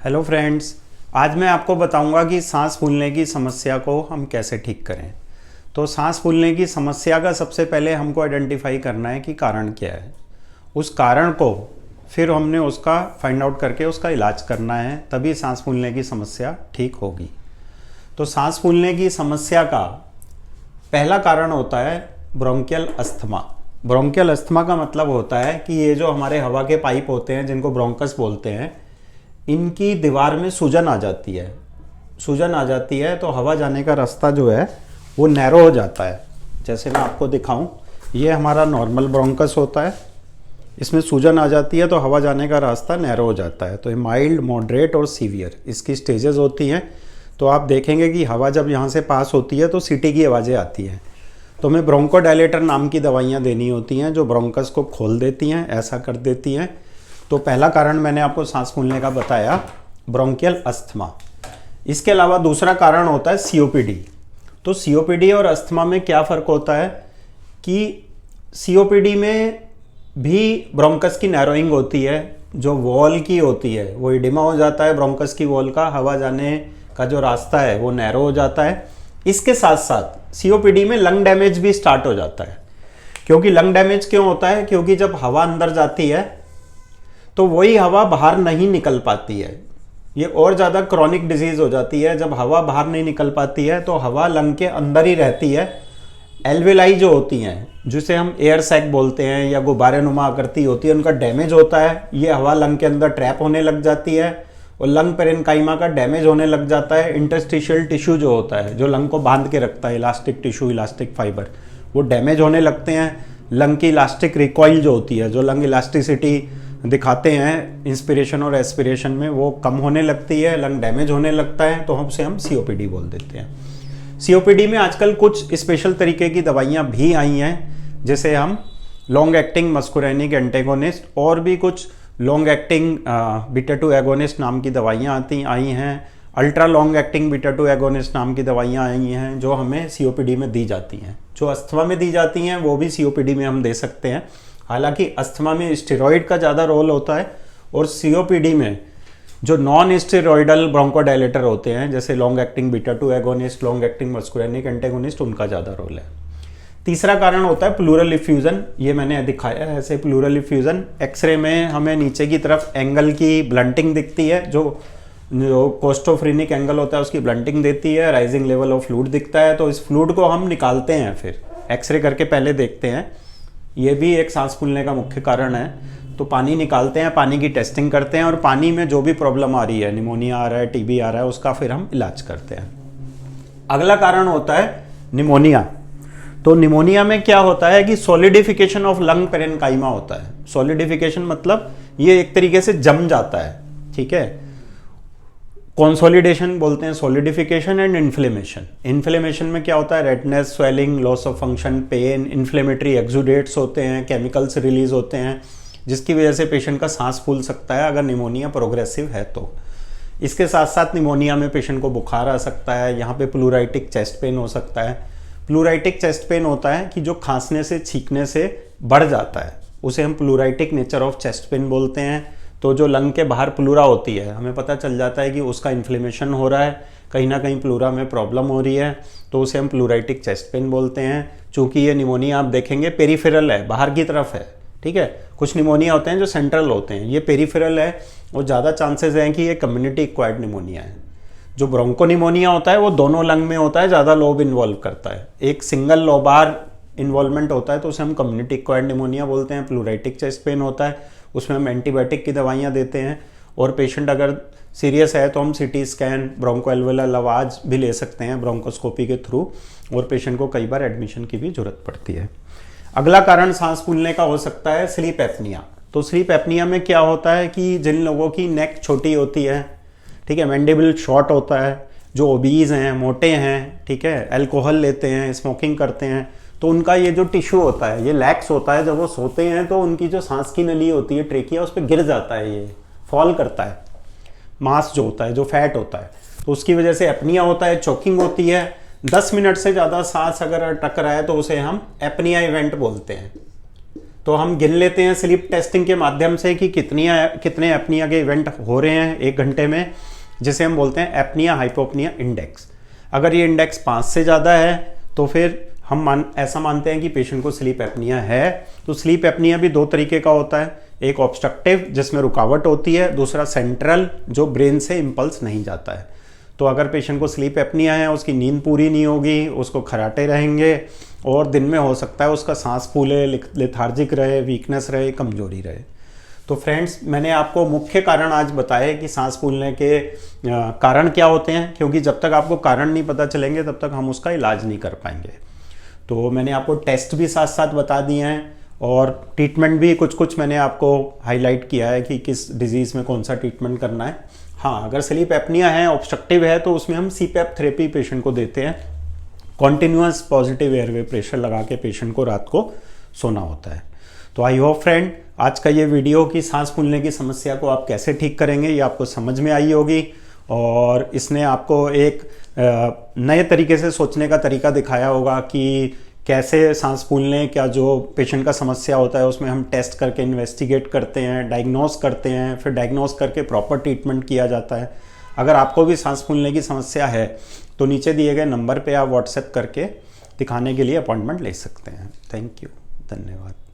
Hello friends, आज मैं आपको बताऊंगा कि सांस फूलने की समस्या को हम कैसे ठीक करें। तो सांस फूलने की समस्या का सबसे पहले हमको आइडेंटिफाई करना है कि कारण क्या है। उस कारण को फिर हमने उसका फाइंड आउट करके उसका इलाज करना है, तभी सांस फूलने की समस्या ठीक होगी। तो सांस फूलने की समस्या का पहला कारण होता है ब्रोंकियल अस्थमा। ब्रोंकियल अस्थमा का मतलब होता है कि ये जो हमारे हवा के पाइप होते हैं, जिनको ब्रोंकस बोलते हैं, इनकी दीवार में सूजन आ जाती है। सूजन आ जाती है तो हवा जाने का रास्ता जो है वो नैरो हो जाता है। जैसे मैं आपको दिखाऊं, ये हमारा नॉर्मल ब्रोंकस होता है, इसमें सूजन आ जाती है तो हवा जाने का रास्ता नैरो हो जाता है। तो ये माइल्ड, मॉडरेट और सीवियर इसकी स्टेजेस होती हैं। तो आप देखेंगे कि हवा जब यहाँ से पास होती है तो सीटी की आवाज़ें आती हैं। तो हमें ब्रोंकोडायलेटर नाम की दवाइयाँ देनी होती हैं जो ब्रोंकस को खोल देती हैं, ऐसा कर देती हैं। तो पहला कारण मैंने आपको सांस फूलने का बताया, ब्रोंकियल अस्थमा। इसके अलावा दूसरा कारण होता है सीओपीडी। तो सीओपीडी और अस्थमा में क्या फ़र्क होता है कि सीओपीडी में भी ब्रोंकस की नैरोइंग होती है, जो वॉल की होती है वो एडिमा हो जाता है। ब्रोंकस की वॉल का हवा जाने का जो रास्ता है वो नैरो हो जाता है। इसके साथ साथ सीओपीडी में लंग डैमेज भी स्टार्ट हो जाता है। क्योंकि लंग डैमेज क्यों होता है? क्योंकि जब हवा अंदर जाती है तो वही हवा बाहर नहीं निकल पाती है। ये और ज़्यादा क्रॉनिक डिजीज़ हो जाती है। जब हवा बाहर नहीं निकल पाती है तो हवा लंग के अंदर ही रहती है। एल्वेलाई जो होती हैं, जिसे हम एयर सैक बोलते हैं या गुब्बारे नुमा आकृति होती है, उनका डैमेज होता है। ये हवा लंग के अंदर ट्रैप होने लग जाती है और लंग पेरेन्काइमा का डैमेज होने लग जाता है। इंटरस्टिशियल टिश्यू जो होता है, जो लंग को बांध के रखता है, इलास्टिक टिश्यू, इलास्टिक फाइबर, वो डैमेज होने लगते हैं। लंग की इलास्टिक रिकॉइल जो होती है, जो लंग इलास्टिसिटी दिखाते हैं इंस्पिरेशन और एस्पिरेशन में, वो कम होने लगती है, लंग डैमेज होने लगता है। तो हमसे हम सीओपीडी बोल देते हैं। सीओपीडी में आजकल कुछ स्पेशल तरीके की दवाइयाँ भी आई हैं, जैसे हम लॉन्ग एक्टिंग मस्कुरेनिक एंटेगोनिस्ट और भी कुछ लॉन्ग एक्टिंग बीटा 2 एगोनिस्ट नाम की दवाइयाँ आई हैं। Ultra long acting beta 2 agonist नाम की दवाइयाँ आई हैं जो हमें सीओपीडी में दी जाती हैं। जो अस्थमा में दी जाती हैं वो भी सीओपीडी में हम दे सकते हैं। हालांकि अस्थमा में स्टेरॉइड का ज़्यादा रोल होता है और सीओपीडी में जो नॉन स्टेरॉइडल ब्रोंकोडायलेटर होते हैं, जैसे long acting beta 2 agonist, long acting muscarinic antagonist, उनका ज़्यादा रोल है। तीसरा कारण होता है प्लूरल इफ्यूज़न। ये मैंने दिखाया है ऐसे प्लूरल इफ्यूज़न। एक्सरे में हमें नीचे की तरफ एंगल की ब्लंटिंग दिखती है, जो कोस्टोफ्रेनिक एंगल होता है उसकी ब्लंटिंग देती है। राइजिंग लेवल ऑफ फ्लूइड दिखता है। तो इस फ्लूइड को हम निकालते हैं, फिर एक्सरे करके पहले देखते हैं। ये भी एक सांस फूलने का मुख्य कारण है। तो पानी निकालते हैं, पानी की टेस्टिंग करते हैं और पानी में जो भी प्रॉब्लम आ रही है, निमोनिया आ रहा है, टीबी आ रहा है, उसका फिर हम इलाज करते हैं। अगला कारण होता है निमोनिया। तो निमोनिया में क्या होता है कि सॉलिडिफिकेशन ऑफ लंग पेरेन्काइमा होता है। सॉलिडिफिकेशन मतलब ये एक तरीके से जम जाता है, ठीक है। कंसोलिडेशन बोलते हैं सॉलिडिफिकेशन एंड इन्फ्लेमेशन। इन्फ्लेमेशन में क्या होता है? Redness, swelling, loss of function, pain, inflammatory exudates होते हैं, केमिकल्स रिलीज होते हैं, जिसकी वजह से पेशेंट का सांस फूल सकता है अगर निमोनिया प्रोग्रेसिव है तो। इसके साथ साथ निमोनिया में पेशेंट को बुखार आ सकता है। यहाँ पे प्लूराइटिक चेस्ट पेन हो सकता है। प्लूराइटिक चेस्ट पेन होता है कि जो खांसने से, छींकने से बढ़ जाता है, उसे हम प्लूराइटिक नेचर ऑफ चेस्ट पेन बोलते हैं। तो जो लंग के बाहर प्लूरा होती है, हमें पता चल जाता है कि उसका इन्फ्लेमेशन हो रहा है, कहीं ना कहीं प्लूरा में प्रॉब्लम हो रही है, तो उसे हम प्लूराइटिक चेस्ट पेन बोलते हैं। चूँकि ये निमोनिया आप देखेंगे पेरिफेरल है, बाहर की तरफ है, ठीक है। कुछ निमोनिया होते हैं जो सेंट्रल होते हैं, ये पेरिफेरल है और ज़्यादा चांसेस हैं कि ये कम्युनिटी एक्वायर्ड निमोनिया है। जो ब्रोंकोनिमोनिया होता है वो दोनों लंग में होता है, ज़्यादा लोब इन्वॉल्व करता है। एक सिंगल लोबार इन्वॉल्वमेंट होता है तो उसे हम कम्युनिटी एक्वायर्ड निमोनिया बोलते हैं। प्लूराइटिक चेस्ट पेन होता है, उसमें हम एंटीबायोटिक की दवाइयाँ देते हैं और पेशेंट अगर सीरियस है तो हम सीटी स्कैन, ब्रोंकोएल्वुलर लवाज भी ले सकते हैं ब्रोंकोस्कोपी के थ्रू, और पेशेंट को कई बार एडमिशन की भी जरूरत पड़ती है। अगला कारण सांस फूलने का हो सकता है स्लीप एपनिया। तो स्लीप एपनिया में क्या होता है कि जिन लोगों की नेक छोटी होती है, ठीक है, मैंडिबल शॉर्ट होता है, जो ओबीज हैं, मोटे हैं, ठीक है, अल्कोहल लेते हैं, स्मोकिंग करते हैं, तो उनका ये जो टिश्यू होता है ये लैक्स होता है। जब वो सोते हैं तो उनकी जो सांस की नली होती है, ट्रेकिया, उस पर गिर जाता है, ये फॉल करता है, मांस जो होता है, जो फैट होता है, तो उसकी वजह से एपनिया होता है, चोकिंग होती है। 10 मिनट से ज़्यादा सांस अगर अटक रहा है तो उसे हम एपनिया इवेंट बोलते हैं। तो हम गिन लेते हैं स्लीप टेस्टिंग के माध्यम से कि कितने एपनिया के इवेंट हो रहे हैं 1 घंटे में, जिसे हम बोलते हैं एपनिया हाइपोपनिया इंडेक्स। अगर ये इंडेक्स 5 से ज़्यादा है तो फिर हम ऐसा मानते हैं कि पेशेंट को स्लीप एपनिया है। तो स्लीप एपनिया भी 2 तरीके का होता है, एक ऑब्स्ट्रक्टिव जिसमें रुकावट होती है, दूसरा सेंट्रल जो ब्रेन से इम्पल्स नहीं जाता है। तो अगर पेशेंट को स्लीप एपनिया है, उसकी नींद पूरी नहीं होगी, उसको खराटे रहेंगे और दिन में हो सकता है उसका सांस फूले, लेथार्जिक रहे, वीकनेस रहे, कमजोरी रहे। तो फ्रेंड्स, मैंने आपको मुख्य कारण आज बताए कि सांस फूलने के कारण क्या होते हैं, क्योंकि जब तक आपको कारण नहीं पता चलेंगे तब तक हम उसका इलाज नहीं कर पाएंगे। तो मैंने आपको टेस्ट भी साथ साथ बता दिए हैं और ट्रीटमेंट भी कुछ मैंने आपको हाईलाइट किया है कि किस डिजीज़ में कौन सा ट्रीटमेंट करना है। हाँ, अगर स्लीप एपनिया है, ऑब्स्ट्रक्टिव है, तो उसमें हम सीपैप थेरेपी पेशेंट को देते हैं। कॉन्टिन्यूअस पॉजिटिव एयरवे प्रेशर लगा के पेशेंट को रात को सोना होता है। तो आई होप फ्रेंड, आज का ये वीडियो कि सांस फूलने की समस्या को आप कैसे ठीक करेंगे ये आपको समझ में आई होगी और इसने आपको एक नए तरीके से सोचने का तरीका दिखाया होगा कि कैसे सांस फूलने का जो पेशेंट का समस्या होता है उसमें हम टेस्ट करके इन्वेस्टिगेट करते हैं, डायग्नोस करते हैं, फिर डायग्नोस करके प्रॉपर ट्रीटमेंट किया जाता है। अगर आपको भी सांस फूलने की समस्या है तो नीचे दिए गए नंबर पे आप व्हाट्सएप करके दिखाने के लिए अपॉइंटमेंट ले सकते हैं। थैंक यू, धन्यवाद।